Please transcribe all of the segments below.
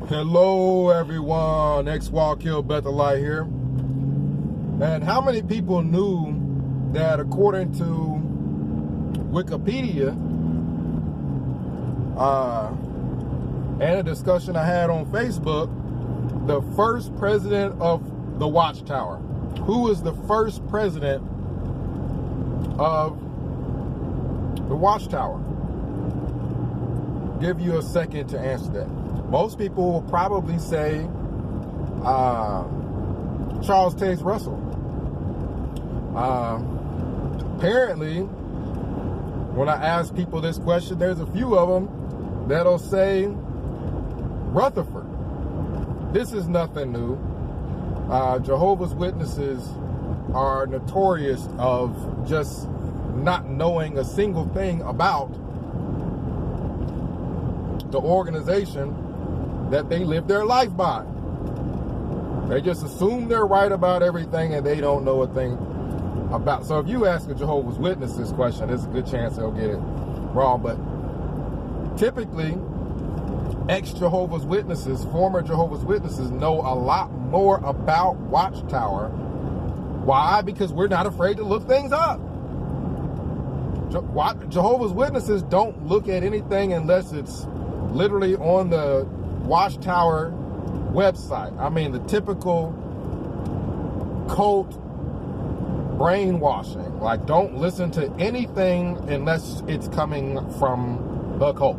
Hello everyone, exWalkhill Bethelite here. And how many people knew that according to Wikipedia, and a discussion I had on Facebook, the first president of the Watchtower, who was the first president of the Watchtower? Give you a second to answer that. Most people will probably say Charles Taze Russell. Apparently, when I ask people this question, there's a few of them that'll say Rutherford. This is nothing new. Jehovah's Witnesses are notorious of just not knowing a single thing about the organization that they live their life by. They just assume they're right about everything and they don't know a thing about. So if you ask a Jehovah's Witness this question, there's a good chance they'll get it wrong. But typically, ex-Jehovah's Witnesses, former Jehovah's Witnesses, know a lot more about Watchtower. Why? Because we're not afraid to look things up. Jehovah's Witnesses don't look at anything unless it's literally on the Watchtower website. I mean, the typical cult brainwashing. Like, don't listen to anything unless it's coming from the cult.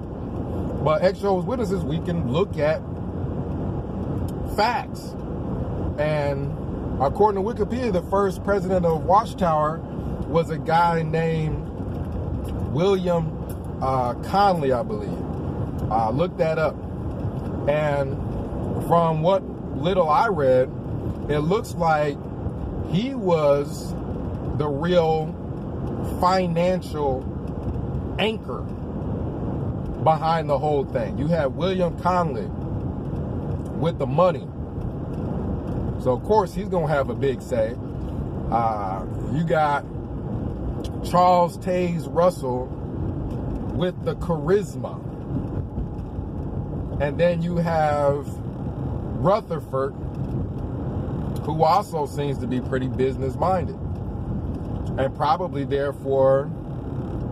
But ex-Jehovah's Witnesses, we can look at facts. And according to Wikipedia, the first president of Watchtower was a guy named William Conley, I believe. Look that up. And from what little I read, it looks like he was the real financial anchor behind the whole thing. You have William Conley with the money. So, of course, he's going to have a big say. You got Charles Taze Russell with the charisma. And then you have Rutherford, who also seems to be pretty business-minded and probably therefore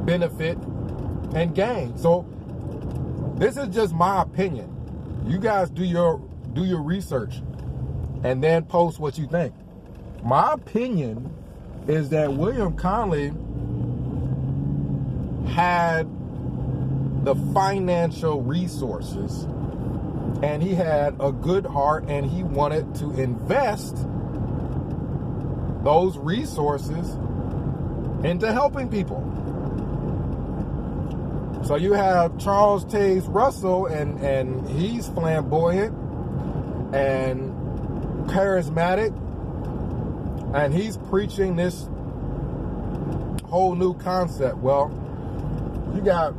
benefit and gain. So this is just my opinion. You guys do your research and then post what you think. My opinion is that William Conley had the financial resources and he had a good heart and he wanted to invest those resources into helping people. So you have Charles Taze Russell and he's flamboyant and charismatic and he's preaching this whole new concept. Well, you got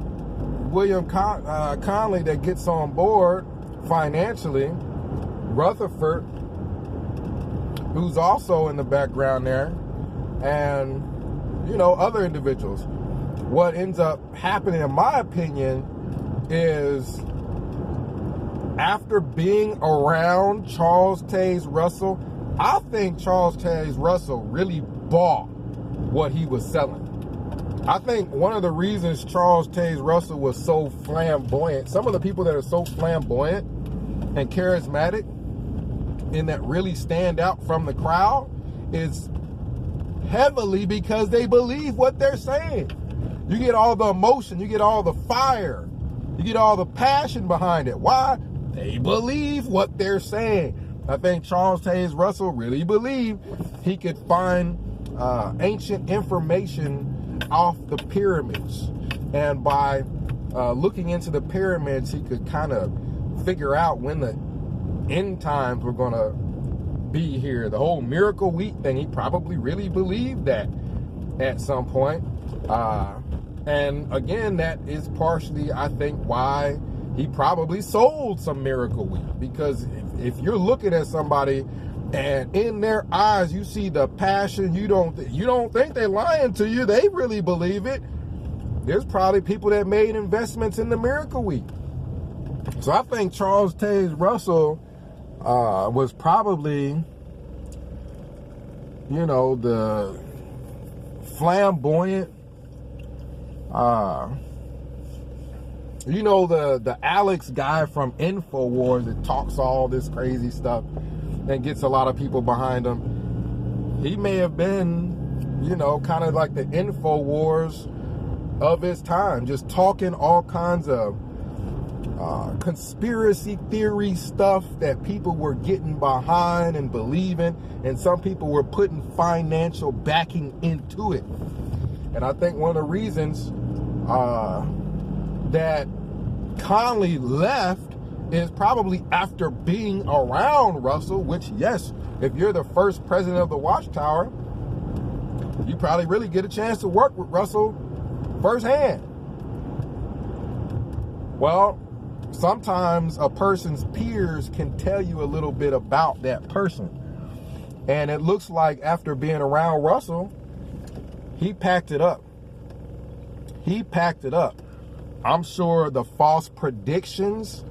William Conley that gets on board financially, Rutherford, who's also in the background there, and other individuals. What ends up happening, in my opinion, is after being around Charles Taze Russell, I think Charles Taze Russell really bought what he was selling. I think one of the reasons Charles Taze Russell was so flamboyant, some of the people that are so flamboyant and charismatic and that really stand out from the crowd is heavily because they believe what they're saying. You get all the emotion, you get all the fire, you get all the passion behind it. Why? They believe what they're saying. I think Charles Taze Russell really believed he could find ancient information off the pyramids, and by looking into the pyramids he could kind of figure out when the end times were going to be here. The whole miracle wheat thing, he probably really believed that at some point, and again, that is partially, I think, why he probably sold some miracle wheat, because if you're looking at somebody and in their eyes you see the passion, you don't think they're lying to you, they really believe it, there's probably people that made investments in the miracle wheat. So I think Charles Taze Russell was probably, you know, the flamboyant, you know, the Alex guy from InfoWars that talks all this crazy stuff and gets a lot of people behind him. He may have been, you know, kind of like the InfoWars of his time, just talking all kinds of conspiracy theory stuff that people were getting behind and believing, and some people were putting financial backing into it. And I think one of the reasons that Conley left is probably after being around Russell, which, yes, if you're the first president of the Watchtower, you probably really get a chance to work with Russell firsthand. Well, sometimes a person's peers can tell you a little bit about that person. And it looks like after being around Russell, he packed it up. He packed it up. I'm sure the false predictions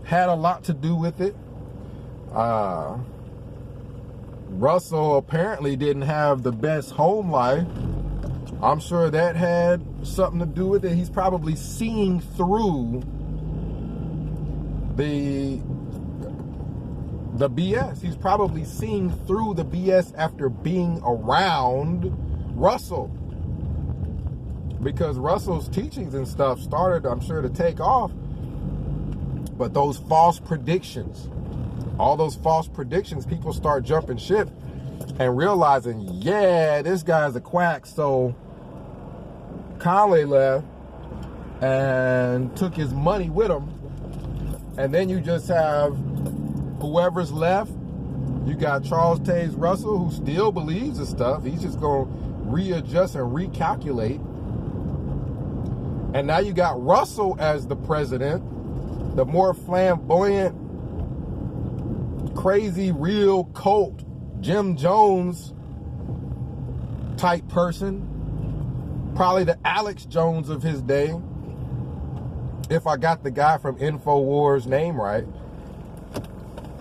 had a lot to do with it. Russell apparently didn't have the best home life. I'm sure that had something to do with it. He's probably seeing through the BS. He's probably seeing through the BS after being around Russell. Because Russell's teachings and stuff started, I'm sure, to take off. But those false predictions, all those false predictions, people start jumping ship and realizing, yeah, this guy's a quack. So Conley left and took his money with him. And then you just have whoever's left. You got Charles Taze Russell, who still believes this stuff. He's just going to readjust and recalculate. And now you got Russell as the president, the more flamboyant, crazy, real cult, Jim Jones type person. Probably the Alex Jones of his day, if I got the guy from InfoWars name right,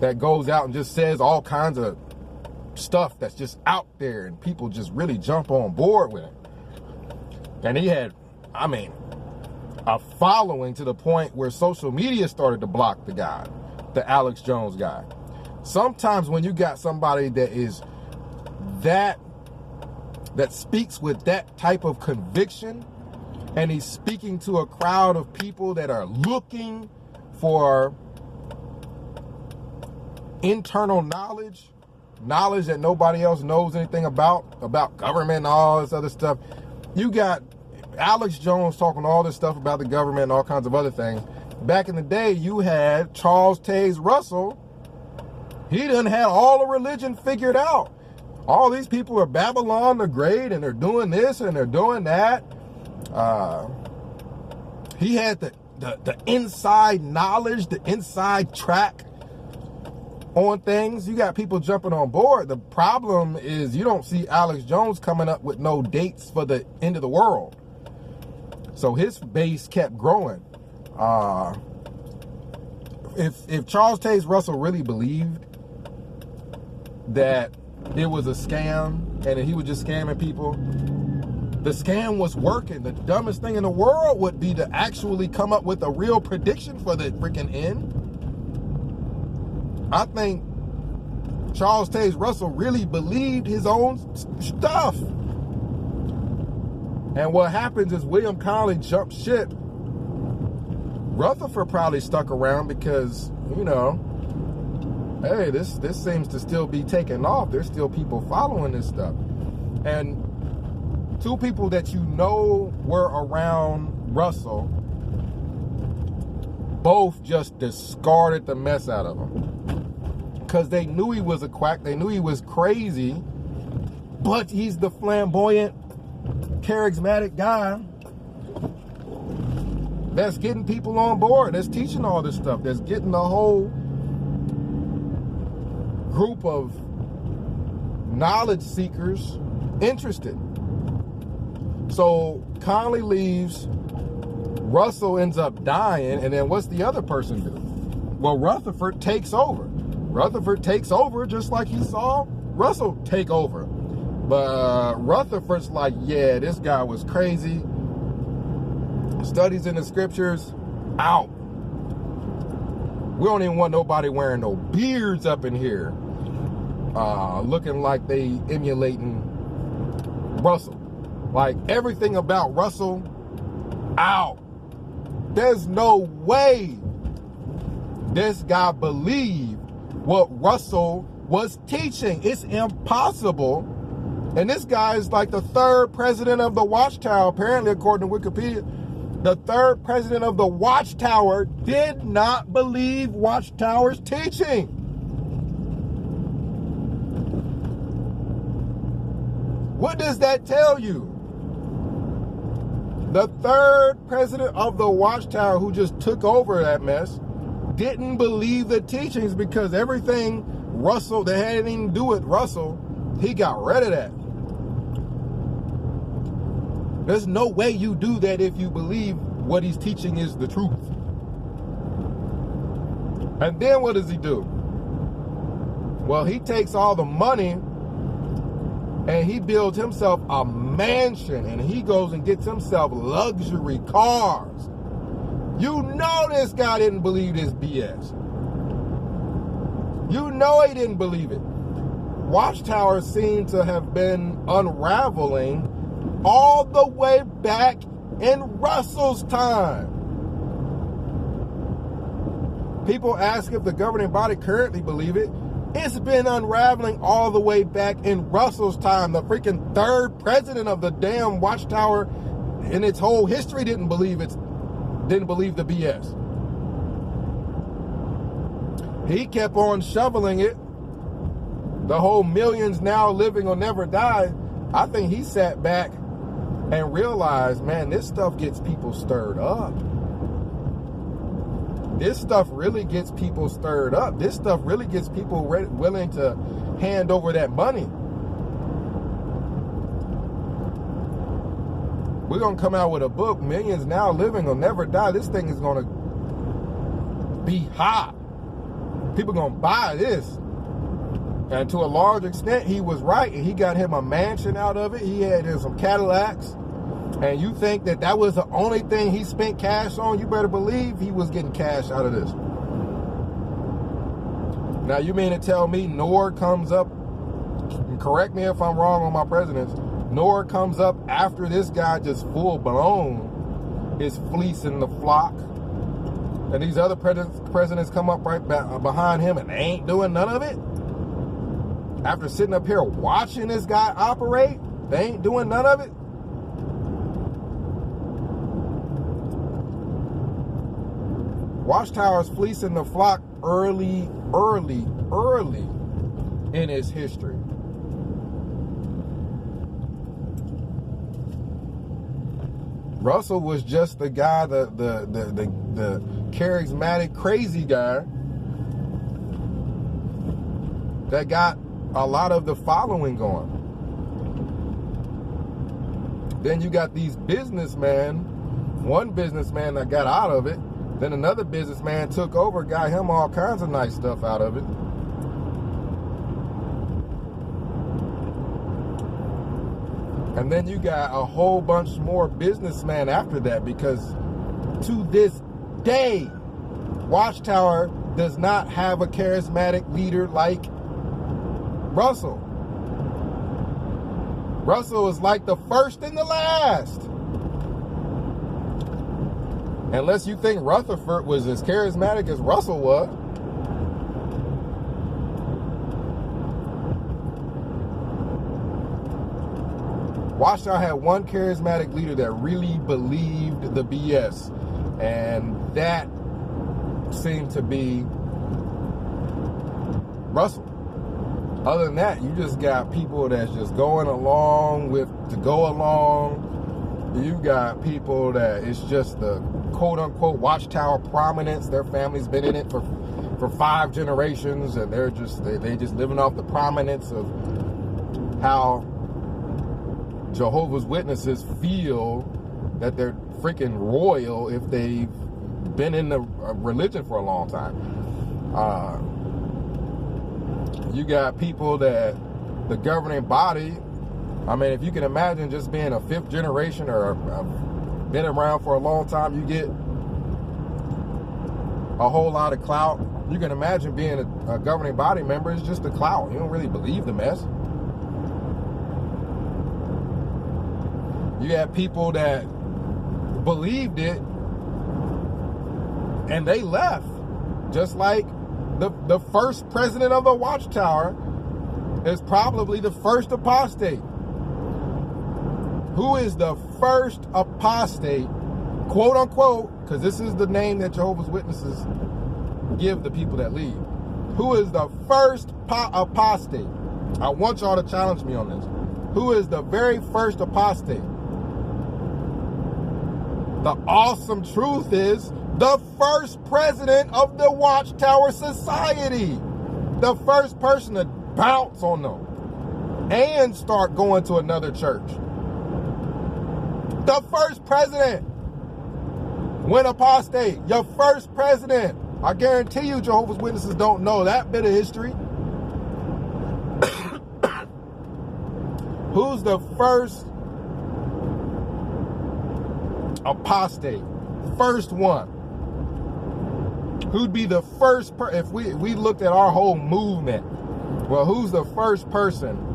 that goes out and just says all kinds of stuff that's just out there and people just really jump on board with it. And he had, I mean, a following to the point where social media started to block the guy, the Alex Jones guy. Sometimes when you got somebody that is that speaks with that type of conviction, and he's speaking to a crowd of people that are looking for internal knowledge that nobody else knows anything about government and all this other stuff. You got Alex Jones talking all this stuff about the government and all kinds of other things. Back in the day, you had Charles Taze Russell. He done had all the religion figured out. All these people are Babylon the Great, and they're doing this and they're doing that. He had the inside knowledge, the inside track on things. You got people jumping on board. The problem is you don't see Alex Jones coming up with no dates for the end of the world. So his base kept growing. If Charles Taze Russell really believed that it was a scam and that he was just scamming people, the scam was working. The dumbest thing in the world would be to actually come up with a real prediction for the freaking end. I think Charles Taze Russell really believed his own stuff. And what happens is William Conley jumped ship. Rutherford probably stuck around because, you know, hey, this seems to still be taking off. There's still people following this stuff. And two people that you know were around Russell both just discarded the mess out of him. Because they knew he was a quack. They knew he was crazy. But he's the flamboyant, charismatic guy that's getting people on board, that's teaching all this stuff, that's getting the whole group of knowledge seekers interested. So Conley leaves, Russell ends up dying, and then what's the other person do? Well, Rutherford takes over. Rutherford takes over just like he saw Russell take over. But Rutherford's like, yeah, this guy was crazy. Studies in the scriptures, out. We don't even want nobody wearing no beards up in here, looking like they emulating Russell. Like, everything about Russell, out. There's no way this guy believed what Russell was teaching. It's impossible. And this guy is like the third president of the Watchtower, apparently, according to Wikipedia. The third president of the Watchtower did not believe Watchtower's teaching. What does that tell you? The third president of the Watchtower, who just took over that mess, didn't believe the teachings, because everything Russell, that had anything to do with Russell, he got rid of that. There's no way you do that if you believe what he's teaching is the truth. And then what does he do? Well, he takes all the money and he builds himself a mansion, and he goes and gets himself luxury cars. You know this guy didn't believe this BS. You know he didn't believe it. Watchtower seemed to have been unraveling all the way back in Russell's time. People ask if the governing body currently believe it. It's been unraveling all the way back in Russell's time. The freaking third president of the damn Watchtower in its whole history didn't believe the BS. He kept on shoveling it. The whole millions now living or never die. I think he sat back and realized, man, this stuff gets people stirred up. This stuff really gets people stirred up. This stuff really gets people willing to hand over that money. We're going to come out with a book, Millions Now Living or Never Die. This thing is going to be hot. People are going to buy this. And to a large extent, he was right. And he got him a mansion out of it. He had some Cadillacs. And you think that that was the only thing he spent cash on? You better believe he was getting cash out of this. Now, you mean to tell me Nord comes up, correct me if I'm wrong on my presidents, Nord comes up after this guy just full blown is fleecing the flock, and these other presidents come up right behind him and they ain't doing none of it? After sitting up here watching this guy operate, they ain't doing none of it? Watchtower's fleecing the flock early in its history. Russell was just the guy, the charismatic, crazy guy that got a lot of the following going. Then you got these businessmen, one businessman that got out of it, then another businessman took over, got him all kinds of nice stuff out of it. And then you got a whole bunch more businessmen after that, because to this day, Watchtower does not have a charismatic leader like Russell. Russell is like the first and the last. Unless you think Rutherford was as charismatic as Russell was. Watchtower had one charismatic leader that really believed the BS. And that seemed to be Russell. Other than that, you just got people that's just going along to go along. You got people that it's just the quote-unquote Watchtower prominence. Their family's been in it for 5 generations, and they just living off the prominence of how Jehovah's Witnesses feel that their freaking royal if they've been in the religion for a long time. You got people that the governing body, I mean, if you can imagine just being a fifth generation or been around for a long time, you get a whole lot of clout. You can imagine being a governing body member is just the clout. You don't really believe the mess. You got people that believed it and they left. Just like the first president of the Watchtower is probably the first apostate. Who is the first apostate, quote unquote, because this is the name that Jehovah's Witnesses give the people that leave. Who is the first apostate? I want y'all to challenge me on this. Who is the very first apostate? The awesome truth is the first president of the Watchtower Society. The first person to bounce on them and start going to another church. The first president went apostate. Your first president. I guarantee you Jehovah's Witnesses don't know that bit of history. Who's the first apostate? First one. Who'd be the first if we looked at our whole movement? Well, who's the first person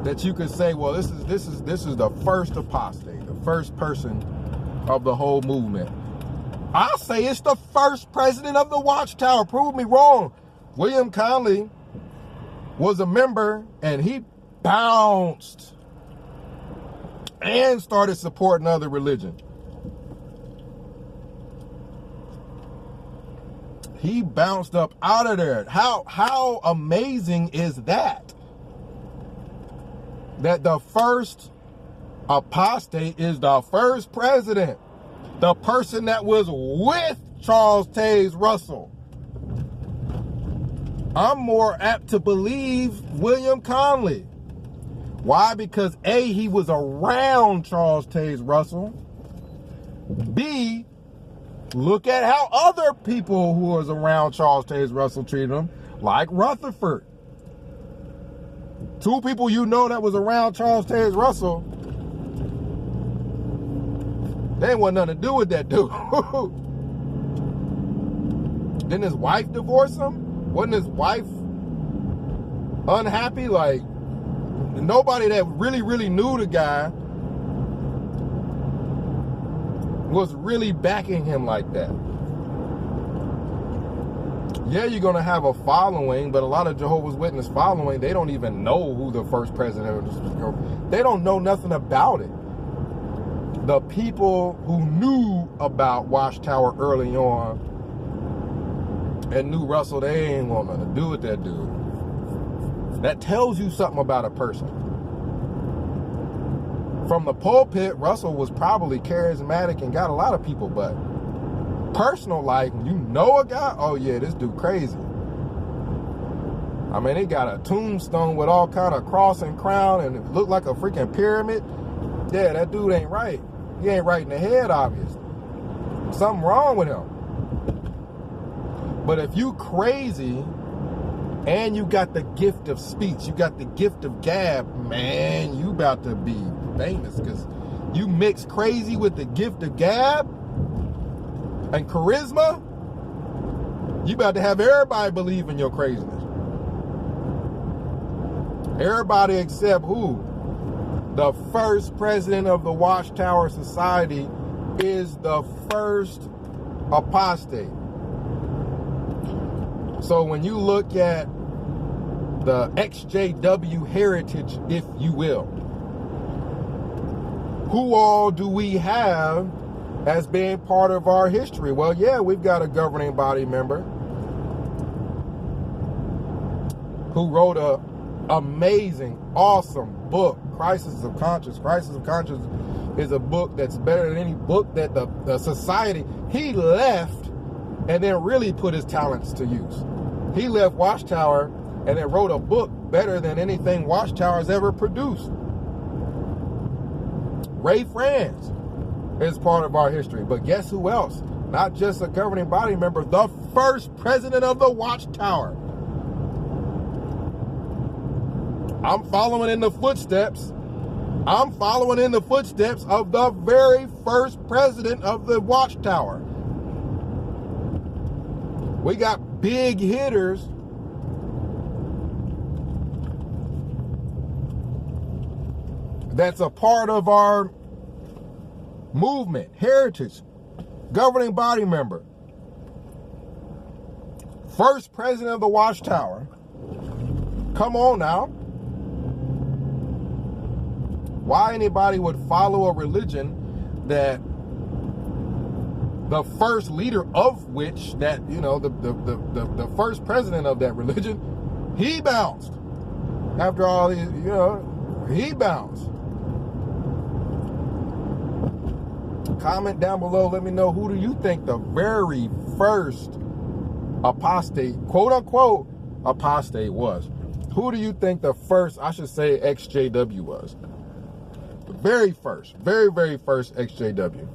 that you could say, well, this is the first apostate, the first person of the whole movement? I say it's the first president of the Watchtower. Prove me wrong. William Conley was a member and he bounced and started supporting other religion. He bounced up out of there. How amazing is that? That the first apostate is the first president. The person that was with Charles Taze Russell. I'm more apt to believe William Conley. Why? Because A, he was around Charles Taze Russell. B, look at how other people who was around Charles Taze Russell treated him, like Rutherford. Two people you know that was around Charles Taze Russell, they ain't want nothing to do with that dude. Didn't his wife divorce him? Wasn't his wife unhappy? Like, nobody that really knew the guy was really backing him like that. Yeah, you're going to have a following, but a lot of Jehovah's Witness following, they don't even know who the first president was. They don't know nothing about it. The people who knew about Watchtower early on and knew Russell, they ain't want nothing to do with that dude. That tells you something about a person. From the pulpit, Russell was probably charismatic and got a lot of people, but personal life, when you know a guy, oh yeah, this dude crazy. I mean, he got a tombstone with all kind of cross and crown and it looked like a freaking pyramid. Yeah, that dude ain't right. He ain't right in the head, obviously. Something wrong with him. But if you crazy and you got the gift of speech, you got the gift of gab, man, you about to be famous, because you mix crazy with the gift of gab and charisma, you about to have everybody believe in your craziness. Everybody except who? The first president of the Watchtower Society is the first apostate. So when you look at the exJW heritage, if you will, who all do we have as being part of our history? Well, yeah, we've got a governing body member who wrote a amazing, awesome book, Crisis of Conscience. Crisis of Conscience is a book that's better than any book that the society, he left and then really put his talents to use. He left Watchtower and then wrote a book better than anything Watchtower's ever produced. Ray France. is part of our history. But guess who else? Not just a governing body member, the first president of the Watchtower. I'm following in the footsteps. I'm following in the footsteps of the very first president of the Watchtower. We got big hitters that's a part of our movement, heritage, governing body member, first president of the Watchtower. Come on now. Why anybody would follow a religion that the first leader of which, that, you know, the first president of that religion, he bounced. After all these, you know, he bounced. Comment down below, let me know, who do you think the very first apostate, quote unquote, apostate was? Who do you think the first, I should say, exJW was? The very first, very first exJW.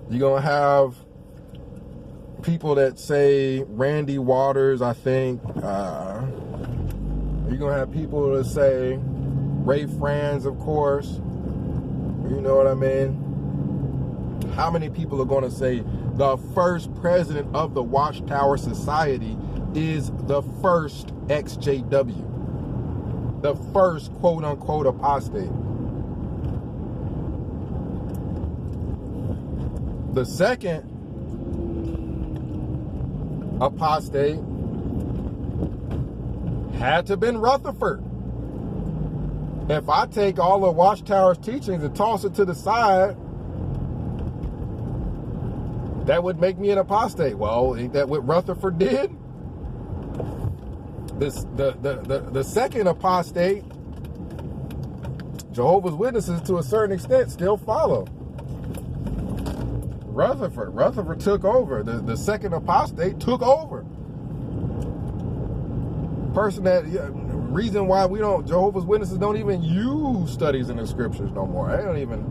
You're going to have people that say Randy Waters, I think. You're going to have people that say Ray Franz, of course. You know what I mean? How many people are going to say the first president of the Watchtower Society is the first exJW? The first quote-unquote apostate. The second apostate had to have been Rutherford. If I take all of Watchtower's teachings and toss it to the side, that would make me an apostate. Well, ain't that what Rutherford did? The second apostate, Jehovah's Witnesses to a certain extent still follow. Rutherford took over. The second apostate took over. Person that, reason why we don't, Jehovah's Witnesses don't even use studies in the scriptures no more. They don't even,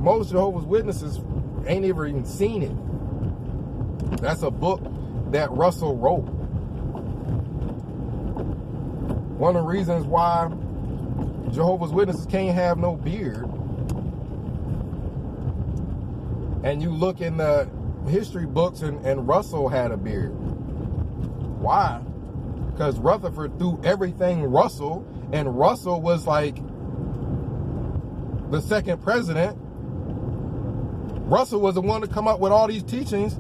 most Jehovah's Witnesses ain't even seen it. That's a book that Russell wrote. One of the reasons why Jehovah's Witnesses can't have no beard, and you look in the history books and Russell had a beard. Why? Because Rutherford threw everything Russell, and Russell was like the second president. Russell was the one to come up with all these teachings.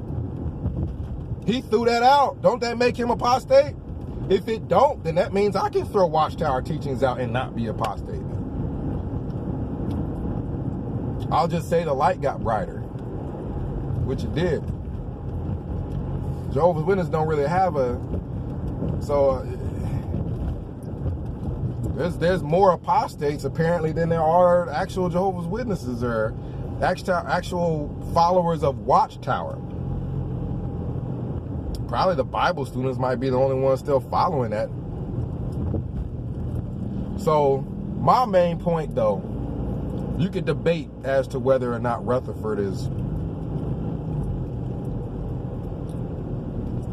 He threw that out. Don't that make him apostate? If it don't, then that means I can throw Watchtower teachings out and not be apostate. I'll just say the light got brighter, which it did. Jehovah's Witnesses don't really have a, so there's more apostates apparently than there are actual Jehovah's Witnesses or actual followers of Watchtower. Probably the Bible students might be the only ones still following that. So my main point, though, you could debate as to whether or not Rutherford is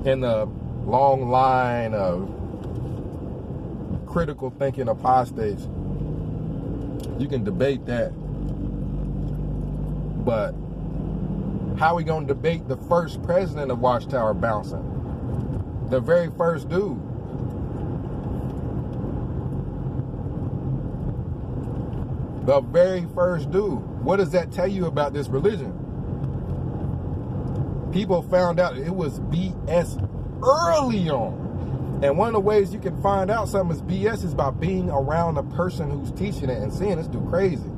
in the long line of critical thinking apostates. You can debate that. But how we gonna debate the first president of Watchtower bouncing? The very first dude. The very first dude. What does that tell you about this religion? People found out it was BS early on. And one of the ways you can find out something is BS is by being around a person who's teaching it and seeing this dude crazy.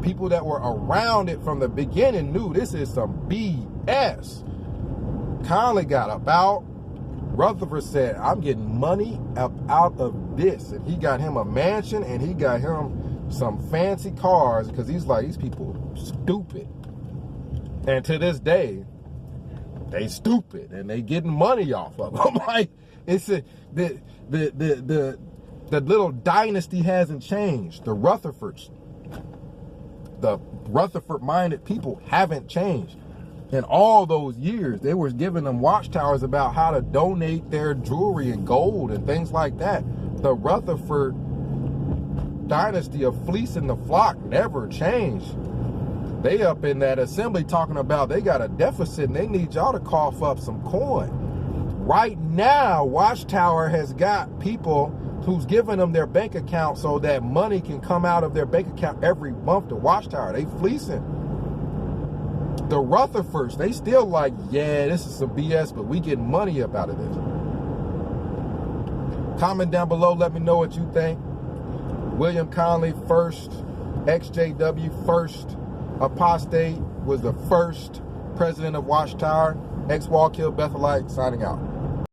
People that were around it from the beginning knew this is some BS. Conley got about. Rutherford said, I'm getting money up out of this. And he got him a mansion and he got him some fancy cars because he's like, these people stupid. And to this day, they stupid and they getting money off of them. Like, it's the The little dynasty hasn't changed. The Rutherfords, the Rutherford-minded people haven't changed. In all those years, they were giving them watchtowers about how to donate their jewelry and gold and things like that. The Rutherford dynasty of fleecing the flock never changed. They up in that assembly talking about they got a deficit and they need y'all to cough up some coin. Right now, Watchtower has got people who's giving them their bank account so that money can come out of their bank account every month to Watchtower. They fleecing. The Rutherfords, they still like, yeah, this is some BS, but we getting money up out of this. Comment down below, let me know what you think. William Conley first, exJW first, Apostate was the first president of Watchtower. Ex-Wallkill Bethelite signing out.